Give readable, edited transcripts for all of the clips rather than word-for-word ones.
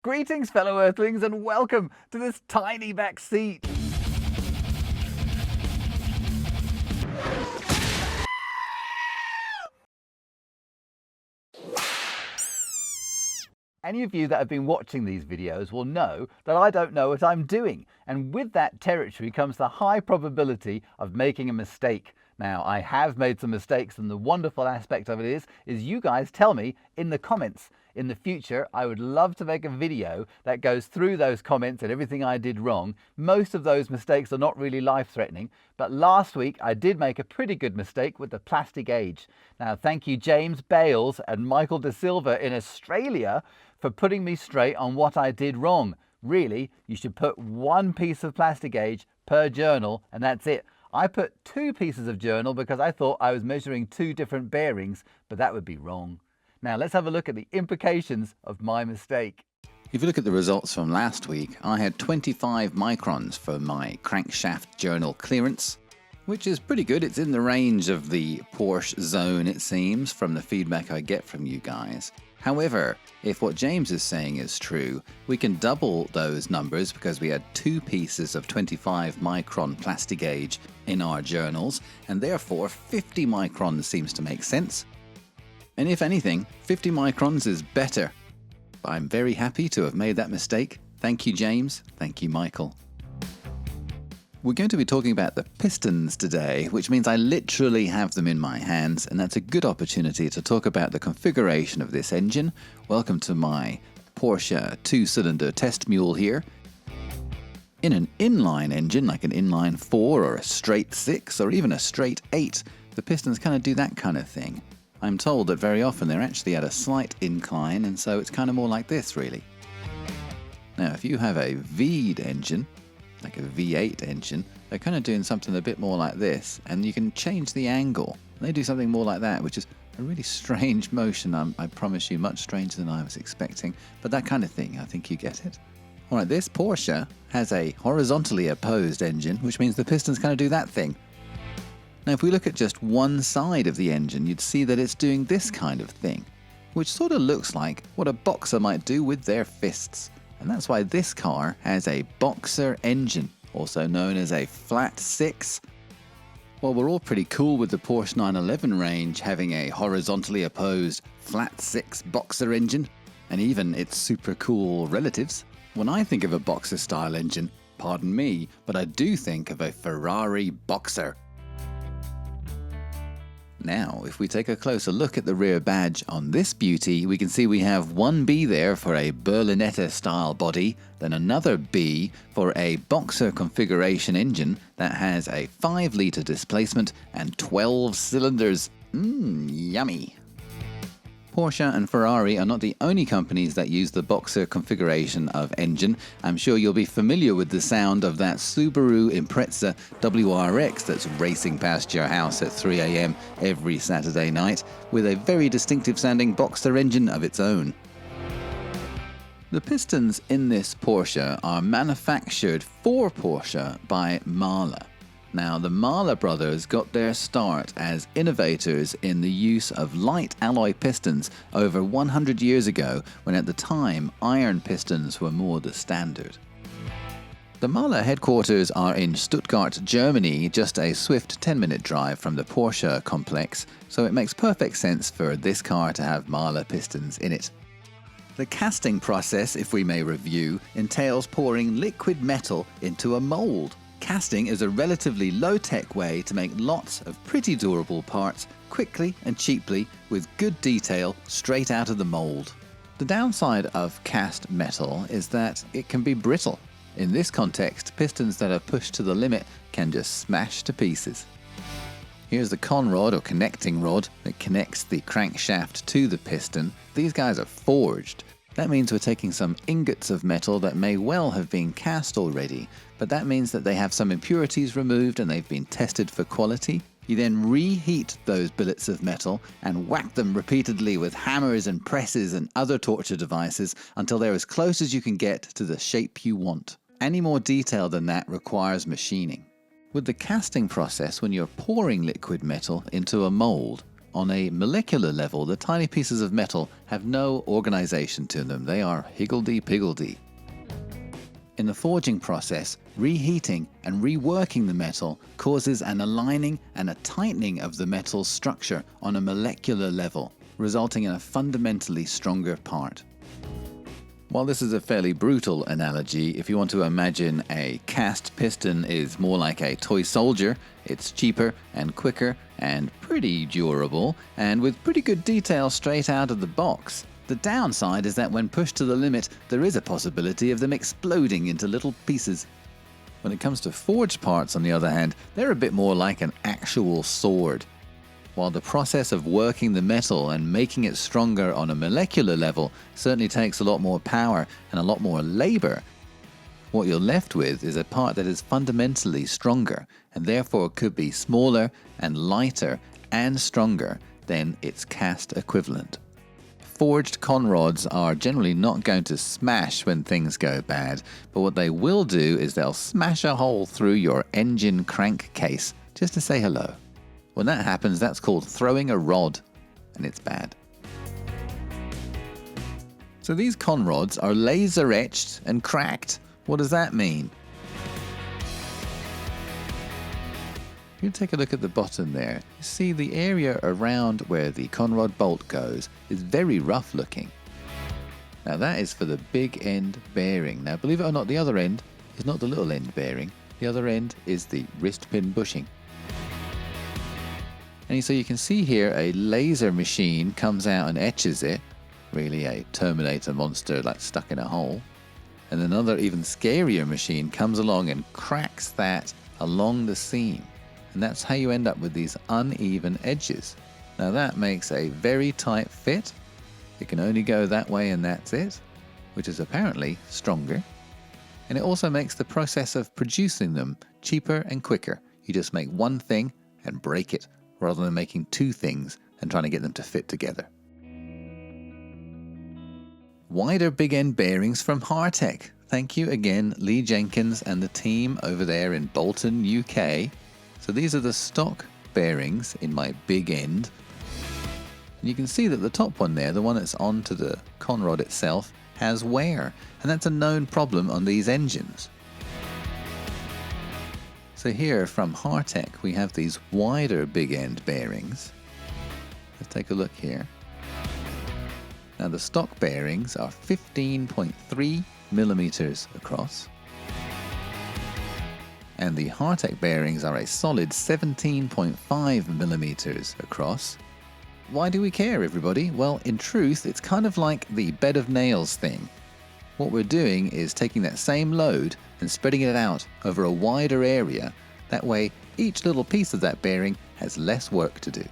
Greetings, fellow Earthlings, and welcome to this tiny back seat. Any of you that have been watching these videos will know that I don't know what I'm doing, and with that territory comes the high probability of making a mistake. Now, I have made some mistakes, and the wonderful aspect of it is you guys tell me in the comments. In the future, I would love to make a video that goes through those comments and everything I did wrong. Most of those mistakes are not really life-threatening, but last week I did make a pretty good mistake with the plastic age. Now, thank you James Bales and Michael De Silva in Australia for putting me straight on what I did wrong. Really, you should put one piece of plastic age per journal, and that's it. I put two pieces of journal because I thought I was measuring two different bearings, but that would be wrong. Now let's have a look at the implications of my mistake. If you look at the results from last week, I had 25 microns for my crankshaft journal clearance, which is pretty good. It's in the range of the Porsche zone, it seems, from the feedback I get from you guys. However, if what James is saying is true, we can double those numbers because we had two pieces of 25 micron plastic gauge in our journals, and therefore 50 microns seems to make sense. And if anything, 50 microns is better. I'm very happy to have made that mistake. Thank you, James. Thank you, Michael. We're going to be talking about the Pistons today, which means I literally have them in my hands, and that's a good opportunity to talk about the configuration of this engine. Welcome to my Porsche two-cylinder test mule here. In an inline engine, like an inline 4 or a straight 6 or even a straight 8, the Pistons kind of do that kind of thing. I'm told that very often they're actually at a slight incline, and so it's kind of more like this, really. Now, if you have a V'd engine, like a V8 engine, they're kind of doing something a bit more like this, and you can change the angle. They do something more like that, which is a really strange motion. I promise you, much stranger than I was expecting, but that kind of thing, I think you get it. All right, this Porsche has a horizontally opposed engine, which means the Pistons kind of do that thing. Now, if we look at just one side of the engine, you'd see that it's doing this kind of thing, which sort of looks like what a boxer might do with their fists. And that's why this car has a boxer engine, also known as a flat 6. Well, we're all pretty cool with the Porsche 911 range having a horizontally opposed flat 6 boxer engine, and even its super cool relatives. When I think of a boxer style engine, pardon me, but I do think of a Ferrari Boxer. Now, if we take a closer look at the rear badge on this beauty, we can see we have one B there for a Berlinetta style body, then another B for a boxer configuration engine that has a 5-litre displacement and 12 cylinders. Yummy! Porsche and Ferrari are not the only companies that use the boxer configuration of engine. I'm sure you'll be familiar with the sound of that Subaru Impreza WRX that's racing past your house at 3 a.m. every Saturday night with a very distinctive sounding boxer engine of its own. The pistons in this Porsche are manufactured for Porsche by Mahler. Now, the Mahler brothers got their start as innovators in the use of light alloy pistons over 100 years ago, when at the time iron pistons were more the standard. The Mahler headquarters are in Stuttgart, Germany, just a swift 10-minute drive from the Porsche complex, so it makes perfect sense for this car to have Mahler pistons in it. The casting process, if we may review, entails pouring liquid metal into a mold. Casting is a relatively low-tech way to make lots of pretty durable parts quickly and cheaply with good detail straight out of the mold. The downside of cast metal is that it can be brittle. In this context, pistons that are pushed to the limit can just smash to pieces. Here's the conrod or connecting rod that connects the crankshaft to the piston. These guys are forged. That means we're taking some ingots of metal that may well have been cast already, but that means that they have some impurities removed and they've been tested for quality. You then reheat those billets of metal and whack them repeatedly with hammers and presses and other torture devices until they're as close as you can get to the shape you want. Any more detail than that requires machining. With the casting process, when you're pouring liquid metal into a mold, On a molecular level, the tiny pieces of metal have no organization to them. They are higgledy-piggledy. In the forging process, reheating and reworking the metal causes an aligning and a tightening of the metal's structure on a molecular level, resulting in a fundamentally stronger part. While this is a fairly brutal analogy, if you want to imagine a cast piston is more like a toy soldier, it's cheaper and quicker and pretty durable and with pretty good detail straight out of the box. The downside is that when pushed to the limit, there is a possibility of them exploding into little pieces. When it comes to forged parts, on the other hand, they're a bit more like an actual sword. While the process of working the metal and making it stronger on a molecular level certainly takes a lot more power and a lot more labor, what you're left with is a part that is fundamentally stronger and therefore could be smaller and lighter and stronger than its cast equivalent. Forged conrods are generally not going to smash when things go bad, but what they will do is they'll smash a hole through your engine crankcase just to say hello. When that happens, that's called throwing a rod, and it's bad. So these conrods are laser etched and cracked. What does that mean? If you take a look at the bottom there, you see the area around where the conrod bolt goes is very rough looking. Now that is for the big end bearing. Now believe it or not, the other end is not the little end bearing. The other end is the wrist pin bushing. And so you can see here a laser machine comes out and etches it, really a Terminator monster like stuck in a hole. And another even scarier machine comes along and cracks that along the seam. And that's how you end up with these uneven edges. Now that makes a very tight fit. It can only go that way and that's it, which is apparently stronger. And it also makes the process of producing them cheaper and quicker. You just make one thing and break it, rather than making two things and trying to get them to fit together. Wider big end bearings from Hartech. Thank you again, Lee Jenkins and the team over there in Bolton, UK. So these are the stock bearings in my big end. And you can see that the top one there, the one that's onto the conrod itself, has wear. And that's a known problem on these engines. So here from Hartech, we have these wider big end bearings. Let's take a look here. Now the stock bearings are 15.3 millimeters across. And the Hartech bearings are a solid 17.5 millimeters across. Why do we care, everybody? Well, in truth, it's kind of like the bed of nails thing. What we're doing is taking that same load and spreading it out over a wider area. That way, each little piece of that bearing has less work to do.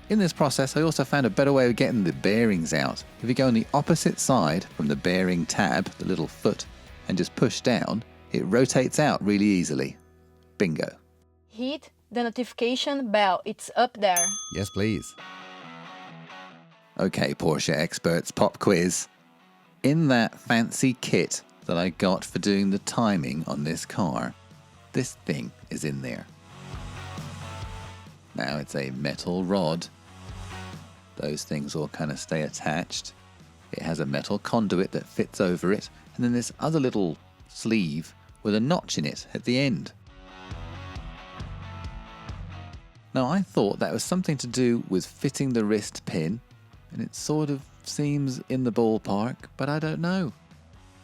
In this process, I also found a better way of getting the bearings out. If you go on the opposite side from the bearing tab, the little foot, and just push down, it rotates out really easily. Bingo. Hit the notification bell. It's up there. Yes, please. Okay, Porsche experts, pop quiz. In that fancy kit that I got for doing the timing on this car, this thing is in there. Now it's a metal rod. Those things all kind of stay attached. It has a metal conduit that fits over it, and then this other little sleeve with a notch in it at the end. Now I thought that was something to do with fitting the wrist pin, and it sort of seems in the ballpark, but I don't know.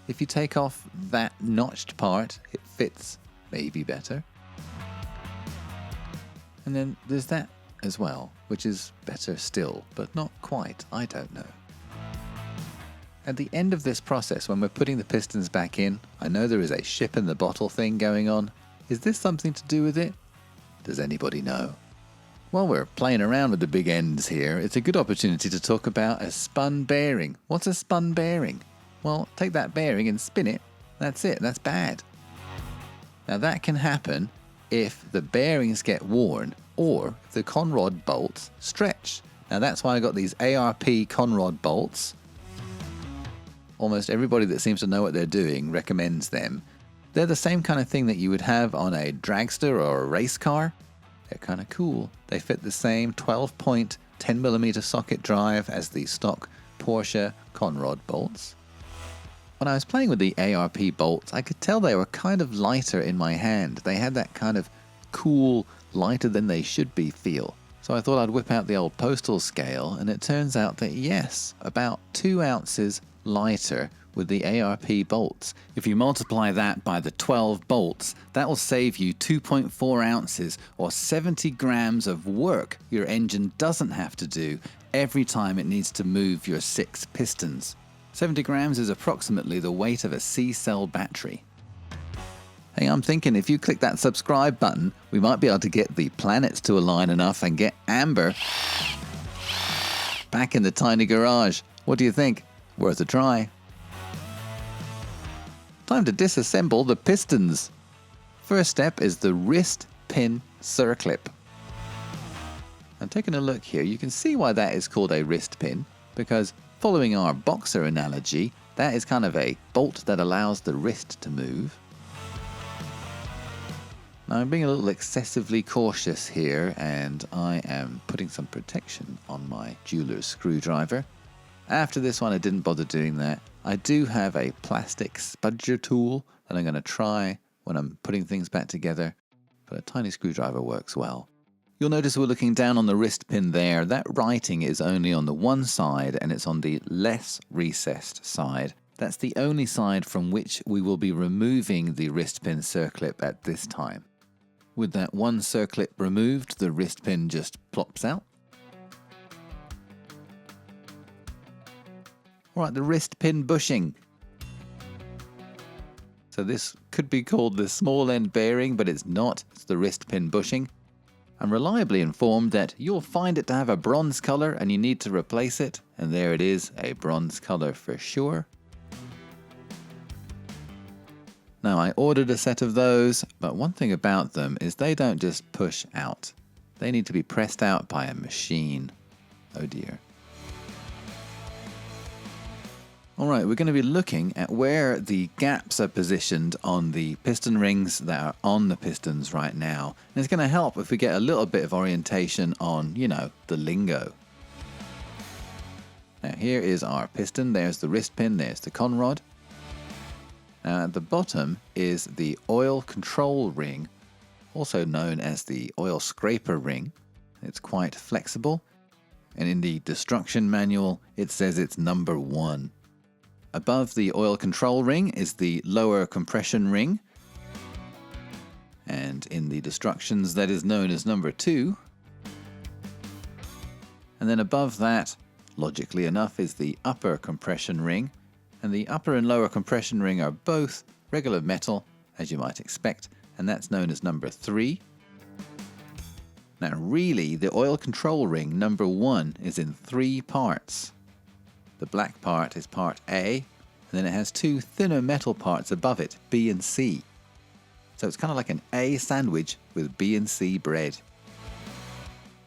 If you take off that notched part, it fits maybe better. And then there's that as well, which is better still, but not quite, I don't know. At the end of this process, when we're putting the pistons back in, I know there is a ship in the bottle thing going on. Is this something to do with it? Does anybody know? While we're playing around with the big ends here, it's a good opportunity to talk about a spun bearing. What's a spun bearing? Well, take that bearing and spin it. That's it, that's bad. Now that can happen if the bearings get worn or if the conrod bolts stretch. Now that's why I got these ARP conrod bolts. Almost everybody that seems to know what they're doing recommends them. They're the same kind of thing that you would have on a dragster or a race car. They're kind of cool. They fit the same 12-point 10mm socket drive as the stock Porsche conrod bolts. When I was playing with the ARP bolts, I could tell they were kind of lighter in my hand. They had that kind of cool, lighter than they should be feel. So I thought I'd whip out the old postal scale, and it turns out that yes, about 2 ounces lighter with the ARP bolts. If you multiply that by the 12 bolts, that will save you 2.4 ounces or 70 grams of work your engine doesn't have to do every time it needs to move your 6 pistons. 70 grams is approximately the weight of a C-cell battery. Hey, I'm thinking if you click that subscribe button, we might be able to get the planets to align enough and get Amber back in the tiny garage. What do you think? Worth a try. Time to disassemble the pistons. First step is the wrist pin circlip. And taking a look here, you can see why that is called a wrist pin, because following our boxer analogy, that is kind of a bolt that allows the wrist to move. Now I'm being a little excessively cautious here, and I am putting some protection on my jeweler's screwdriver. After this one I didn't bother doing that. I do have a plastic spudger tool that I'm going to try when I'm putting things back together, but a tiny screwdriver works well. You'll notice we're looking down on the wrist pin there. That writing is only on the one side, and it's on the less recessed side. That's the only side from which we will be removing the wrist pin circlip at this time. With that one circlip removed, the wrist pin just plops out. Alright, the wrist pin bushing. So this could be called the small end bearing, but it's not. It's the wrist pin bushing. I'm reliably informed that you'll find it to have a bronze color and you need to replace it. And there it is, a bronze color for sure. Now I ordered a set of those, but one thing about them is they don't just push out. They need to be pressed out by a machine. Oh dear. Alright, we're going to be looking at where the gaps are positioned on the piston rings that are on the pistons right now. And it's going to help if we get a little bit of orientation on, the lingo. Now here is our piston, there's the wrist pin, there's the conrod. Now at the bottom is the oil control ring, also known as the oil scraper ring. It's quite flexible, and in the destruction manual it says it's number 1. Above the oil control ring is the lower compression ring, and in the destructions that is known as number 2. And then above that, logically enough, is the upper compression ring, and the upper and lower compression ring are both regular metal, as you might expect, and that's known as number 3. Now really, the oil control ring number 1 is in 3 parts. The black part is part A, and then it has 2 thinner metal parts above it, B and C. So it's kind of like an A sandwich with B and C bread.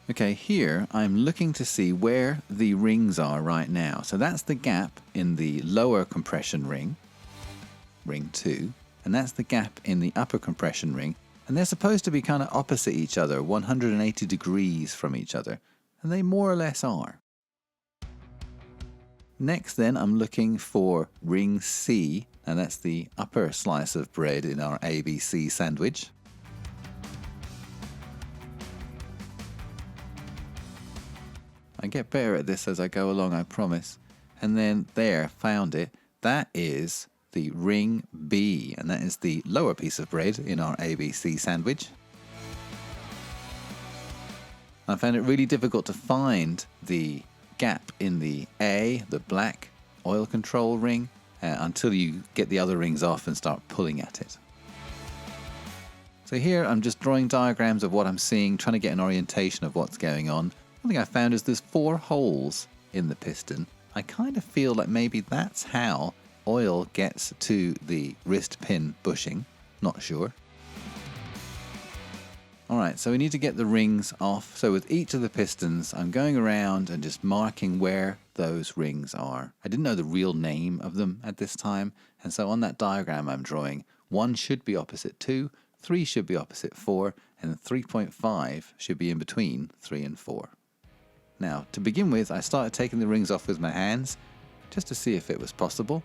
Okay, here I'm looking to see where the rings are right now. So that's the gap in the lower compression ring, ring 2, and that's the gap in the upper compression ring. And they're supposed to be kind of opposite each other, 180 degrees from each other, and they more or less are. Next then I'm looking for ring C, and that's the upper slice of bread in our ABC sandwich. I get better at this as I go along, I promise. And then there, found it. That is the ring B, and that is the lower piece of bread in our ABC sandwich. I found it really difficult to find the gap in the A, the black oil control ring, until you get the other rings off and start pulling at it. So here I'm just drawing diagrams of what I'm seeing, trying to get an orientation of what's going on. One thing I found is there's 4 holes in the piston. I kind of feel like maybe that's how oil gets to the wrist pin bushing. Not sure. Alright, so we need to get the rings off. So with each of the pistons, I'm going around and just marking where those rings are. I didn't know the real name of them at this time, and so on that diagram I'm drawing, 1 should be opposite 2, 3 should be opposite 4, and 3.5 should be in between 3 and 4. Now, to begin with, I started taking the rings off with my hands, just to see if it was possible.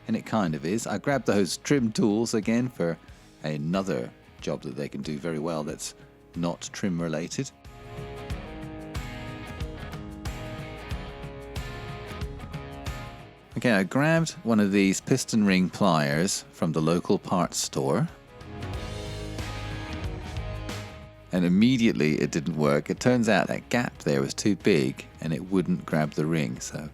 And it kind of is. I grabbed those trim tools again for another job that they can do very well that's not trim related. Okay, I grabbed one of these piston ring pliers from the local parts store. And immediately it didn't work. It turns out that gap there was too big and it wouldn't grab the ring. So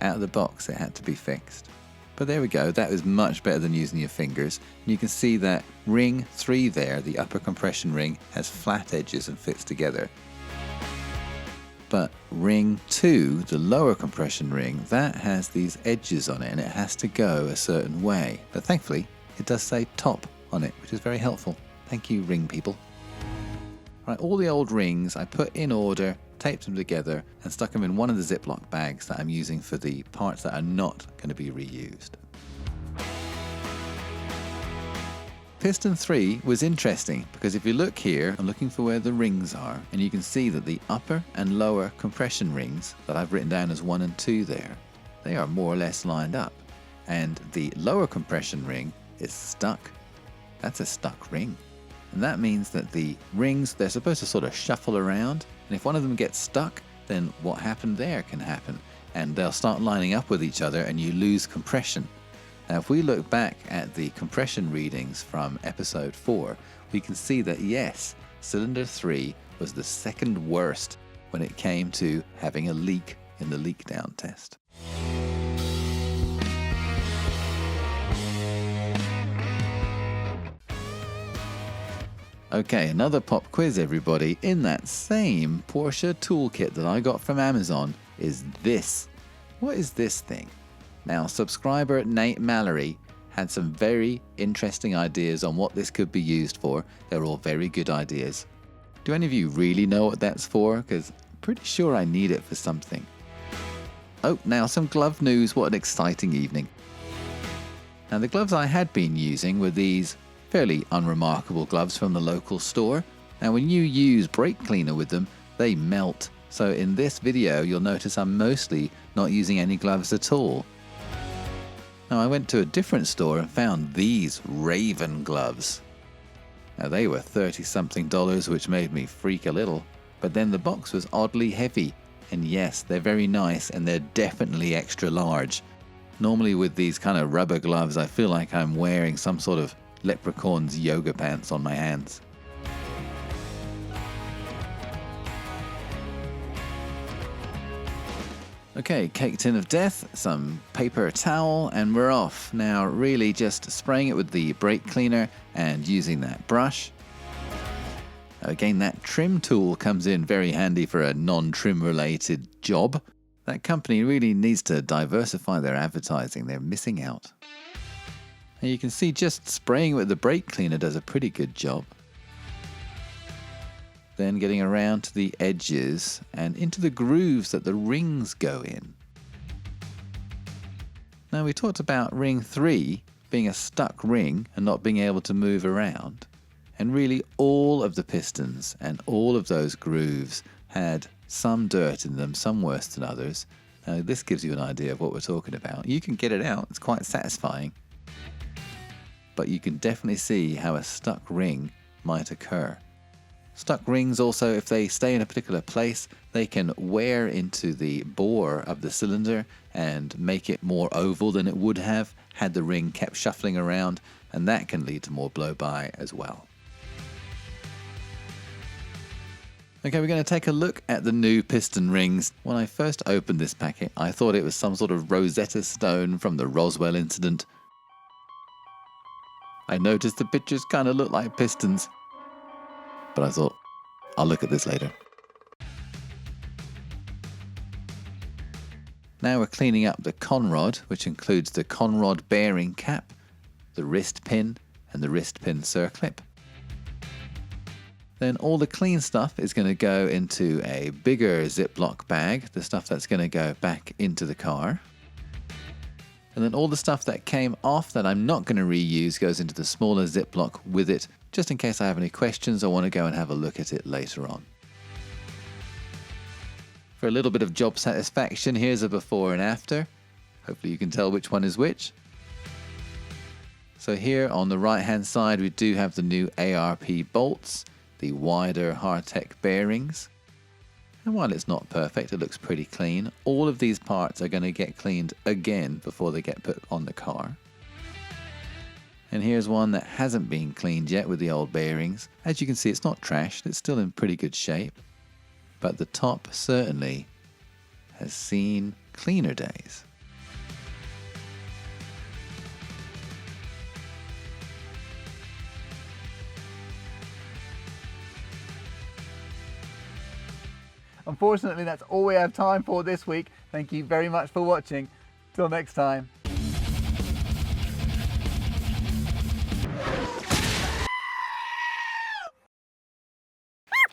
out of the box it had to be fixed. But there we go, that was much better than using your fingers. And you can see that ring 3 there, the upper compression ring, has flat edges and fits together. But ring 2, the lower compression ring, that has these edges on it and it has to go a certain way. But thankfully, it does say top on it, which is very helpful. Thank you, ring people. Right, all the old rings I put in order, taped them together and stuck them in one of the Ziploc bags that I'm using for the parts that are not going to be reused. Piston 3 was interesting because if you look here, I'm looking for where the rings are and you can see that the upper and lower compression rings that I've written down as 1 and 2 there, they are more or less lined up. And the lower compression ring is stuck. That's a stuck ring. And that means that the rings, they're supposed to sort of shuffle around. And if one of them gets stuck, then what happened there can happen. And they'll start lining up with each other and you lose compression. Now, if we look back at the compression readings from episode 4, we can see that yes, cylinder 3 was the second worst when it came to having a leak in the leak down test. Okay, another pop quiz, everybody. In that same Porsche toolkit that I got from Amazon is this. What is this thing? Now, subscriber Nate Mallory had some very interesting ideas on what this could be used for. They're all very good ideas. Do any of you really know what that's for? Because I'm pretty sure I need it for something. Oh, now some glove news. What an exciting evening. Now, the gloves I had been using were these fairly unremarkable gloves from the local store. Now when you use brake cleaner with them, they melt. So in this video, you'll notice I'm mostly not using any gloves at all. Now I went to a different store and found these Raven gloves. Now they were $30-something, which made me freak a little. But then the box was oddly heavy. And yes, they're very nice and they're definitely extra large. Normally with these kind of rubber gloves, I feel like I'm wearing some sort of leprechaun's yoga pants on my hands. Okay, cake tin of death, some paper towel, and we're off. Now really just spraying it with the brake cleaner and using that brush. Again, that trim tool comes in very handy for a non-trim related job. That company really needs to diversify their advertising. They're missing out. And you can see just spraying with the brake cleaner does a pretty good job. Then getting around to the edges and into the grooves that the rings go in. Now we talked about ring 3 being a stuck ring and not being able to move around. And really all of the pistons and all of those grooves had some dirt in them, some worse than others. Now this gives you an idea of what we're talking about. You can get it out, it's quite satisfying. But you can definitely see how a stuck ring might occur. Stuck rings also, if they stay in a particular place, they can wear into the bore of the cylinder and make it more oval than it would have had the ring kept shuffling around, and that can lead to more blow-by as well. Okay, we're going to take a look at the new piston rings. When I first opened this packet, I thought it was some sort of Rosetta Stone from the Roswell incident. I noticed the pictures kind of look like pistons, but I thought, I'll look at this later. Now we're cleaning up the conrod, which includes the conrod bearing cap, the wrist pin, and the wrist pin circlip. Then all the clean stuff is going to go into a bigger Ziploc bag, the stuff that's going to go back into the car. And then all the stuff that came off that I'm not going to reuse goes into the smaller Ziploc with it just in case I have any questions or want to go and have a look at it later on. For a little bit of job satisfaction, here's a before and after. Hopefully you can tell which one is which. So here on the right hand side we do have the new ARP bolts, the wider Hartech bearings. And while it's not perfect, it looks pretty clean. All of these parts are going to get cleaned again before they get put on the car. And here's one that hasn't been cleaned yet with the old bearings. As you can see, it's not trashed, it's still in pretty good shape. But the top certainly has seen cleaner days. Unfortunately, that's all we have time for this week. Thank you very much for watching. Till next time.